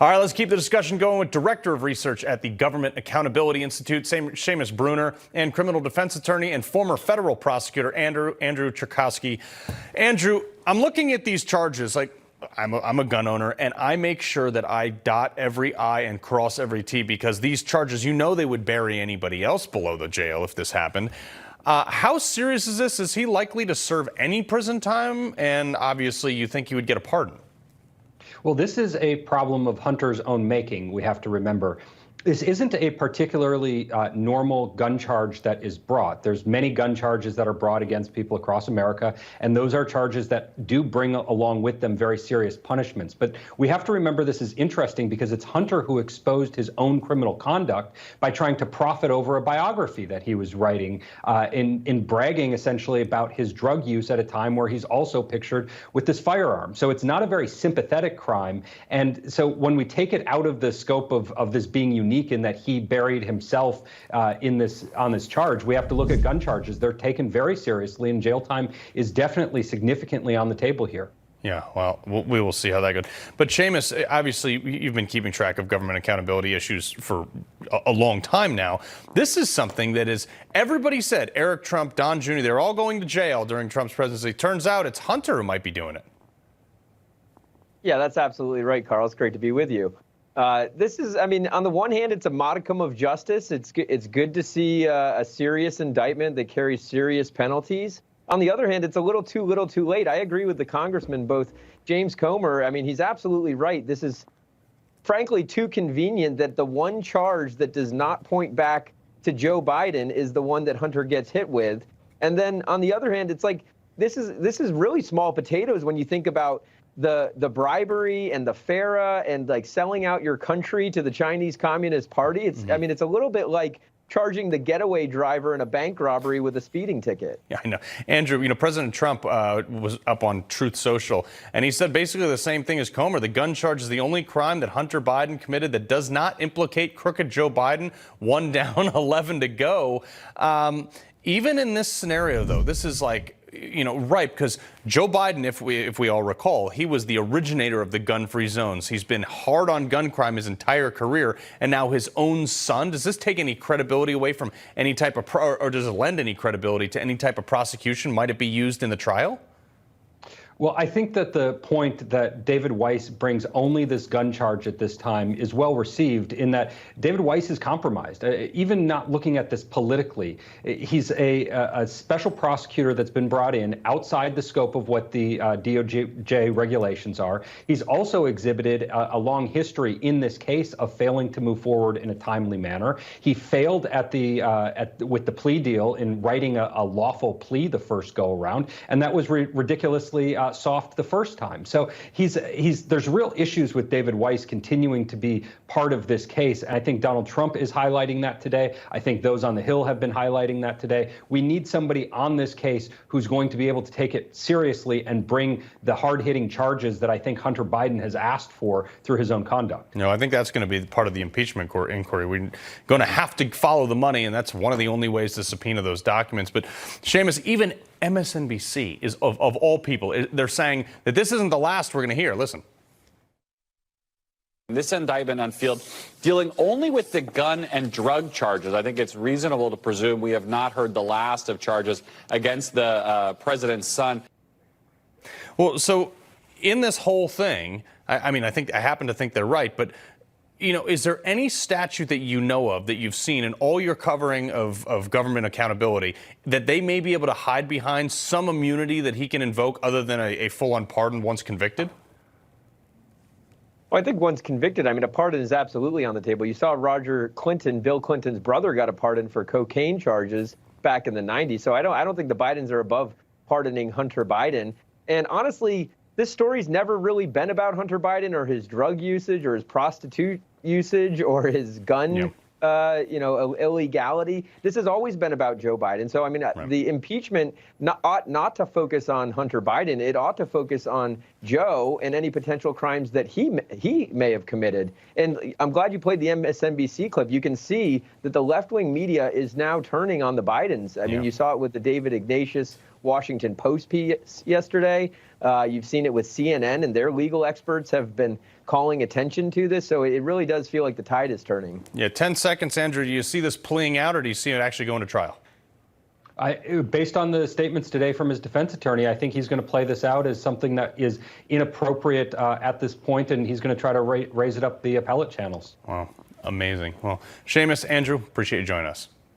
All right, let's keep the discussion going with Director of Research at the Government Accountability Institute, Seamus Bruner, and criminal defense attorney and former federal prosecutor Andrew Tchaikovsky. Andrew, I'm looking at these charges like I'm a gun owner, and I make sure that I dot every I and cross every T because these charges, you know, they would bury anybody else below the jail if this happened. How serious is this? Is he likely to serve any prison time? And obviously, you think he would get a pardon? Well, this is a problem of Hunter's own making, we have to remember. This isn't a particularly normal gun charge that is brought. There's many gun charges that are brought against people across America, and those are charges that do bring along with them very serious punishments. But we have to remember this is interesting because it's Hunter who exposed his own criminal conduct by trying to profit over a biography that he was writing in bragging essentially about his drug use at a time where he's also pictured with this firearm. So it's not a very sympathetic crime. And so when we take it out of the scope of this being unique in that he buried himself on this charge, we have to look at gun charges. They're taken very seriously, and jail time is definitely significantly on the table here. Yeah, well, we will see how that goes. But Seamus, obviously, you've been keeping track of government accountability issues for a long time now. This is something that is, everybody said, Eric Trump, Don Jr., they're all going to jail during Trump's presidency. Turns out it's Hunter who might be doing it. Yeah, that's absolutely right, Carl. It's great to be with you. This is, I mean, on the one hand, it's a modicum of justice. It's good to see a serious indictment that carries serious penalties. On the other hand, it's a little too late. I agree with the congressman, both James Comer. I mean, he's absolutely right. This is frankly too convenient that the one charge that does not point back to Joe Biden is the one that Hunter gets hit with. And then on the other hand, it's like this is really small potatoes when you think about the bribery and the FARA and like selling out your country to the Chinese Communist Party. It's I mean, it's a little bit like charging the getaway driver in a bank robbery with a speeding ticket. Yeah, I know. Andrew, you know, President Trump was up on Truth Social, and he said basically the same thing as Comer. The gun charge is the only crime that Hunter Biden committed that does not implicate crooked Joe Biden. 1 down, 11 to go. Even in this scenario, though, this is like, you know, ripe because Joe Biden, if we all recall, he was the originator of the gun-free zones. He's been hard on gun crime his entire career, and now his own son. Does this take any credibility away from any type of, or does it lend any credibility to any type of prosecution? Might it be used in the trial? Well, I think that the point that David Weiss brings only this gun charge at this time is well received in that David Weiss is compromised. Even not looking at this politically, he's a special prosecutor that's been brought in outside the scope of what the DOJ regulations are. He's also exhibited a long history in this case of failing to move forward in a timely manner. He failed with the plea deal in writing a lawful plea the first go around, and that was ridiculously soft the first time. So there's real issues with David Weiss continuing to be part of this case. And I think Donald Trump is highlighting that today. I think those on the Hill have been highlighting that today. We need somebody on this case who's going to be able to take it seriously and bring the hard-hitting charges that I think Hunter Biden has asked for through his own conduct. No, I think that's going to be part of the impeachment inquiry. We're going to have to follow the money, and that's one of the only ways to subpoena those documents. But Seamus, even MSNBC is of all people, they're saying that this isn't the last we're going to hear. Listen. This indictment unveiled dealing only with the gun and drug charges. I think it's reasonable to presume we have not heard the last of charges against the president's son. Well, so in this whole thing, I mean, I happen to think they're right, but you know, is there any statute that you know of that you've seen in all your covering of government accountability that they may be able to hide behind some immunity that he can invoke other than a full-on pardon once convicted? Well, I think once convicted, I mean, a pardon is absolutely on the table. You saw Roger Clinton, Bill Clinton's brother, got a pardon for cocaine charges back in the 90s. So I don't think the Bidens are above pardoning Hunter Biden. And honestly, this story's never really been about Hunter Biden or his drug usage or his prostitute usage or his gun, illegality. This has always been about Joe Biden. So, I mean, the impeachment ought not to focus on Hunter Biden. It ought to focus on Joe and any potential crimes that he may have committed. And I'm glad you played the MSNBC clip. You can see that the left-wing media is now turning on the Bidens. I mean, you saw it with the David Ignatius Washington Post piece yesterday. You've seen it with CNN, and their legal experts have been calling attention to this. So it really does feel like the tide is turning. Yeah, 10 seconds, Andrew. Do you see this playing out, or do you see it actually going to trial? Based on the statements today from his defense attorney, I think he's going to play this out as something that is inappropriate at this point, and he's going to try to raise it up the appellate channels. Wow, amazing. Well, Seamus, Andrew, appreciate you joining us.